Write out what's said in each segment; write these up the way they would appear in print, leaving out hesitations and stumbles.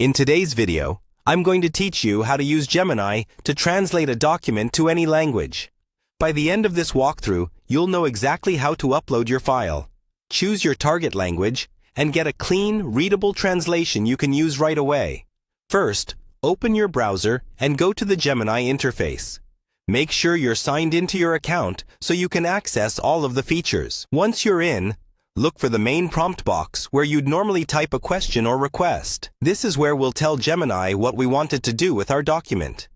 In today's video, I'm going to teach you how to use Gemini to translate a document to any language. By the end of this walkthrough, you'll know exactly how to upload your file, choose your target language, and get a clean, readable translation you can use right away. First, open your browser and go to the Gemini interface. Make sure you're signed into your account so you can access all of the features. Once you're in, look for the main prompt box where you'd normally type a question or request. This is where we'll tell Gemini what we want it to do with our document.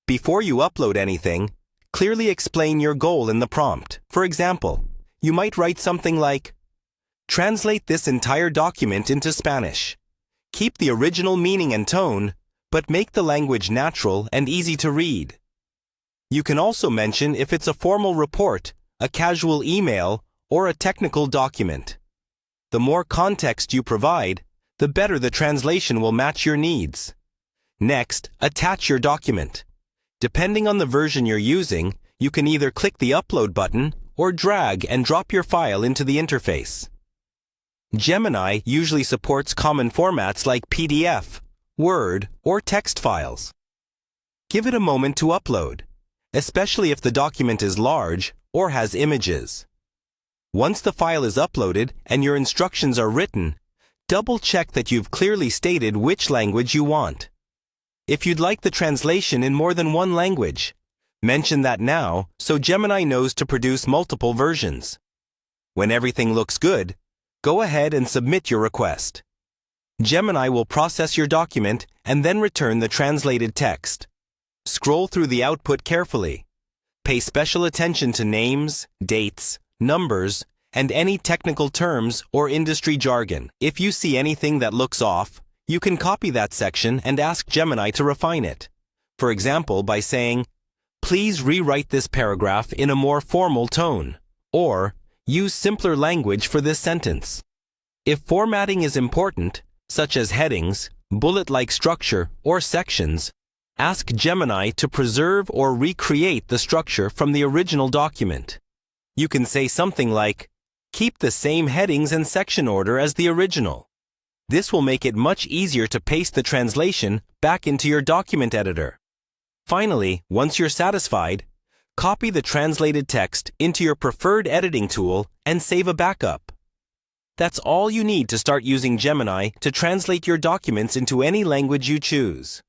Before you upload anything, clearly explain your goal in the prompt. For example, you might write something like, "Translate this entire document into Spanish. Keep the original meaning and tone, but make the language natural and easy to read." You can also mention if it's a formal report, a casual email, or a technical document. The more context you provide, the better the translation will match your needs. Next, attach your document. Depending on the version you're using, you can either click the upload button or drag and drop your file into the interface. Gemini usually supports common formats like PDF, Word, or text files. Give it a moment to upload, especially if the document is large or has images. Once the file is uploaded and your instructions are written, double-check that you've clearly stated which language you want. If you'd like the translation in more than one language, mention that now so Gemini knows to produce multiple versions. When everything looks good, go ahead and submit your request. Gemini will process your document and then return the translated text. Scroll through the output carefully. Pay special attention to names, dates, numbers, and any technical terms or industry jargon. If you see anything that looks off, you can copy that section and ask Gemini to refine it. For example, by saying, "Please rewrite this paragraph in a more formal tone," or "Use simpler language for this sentence." If formatting is important, such as headings, bullet-like structure, or sections, ask Gemini to preserve or recreate the structure from the original document. You can say something like, "Keep the same headings and section order as the original." This will make it much easier to paste the translation back into your document editor. Finally, once you're satisfied, copy the translated text into your preferred editing tool and save a backup. That's all you need to start using Gemini to translate your documents into any language you choose.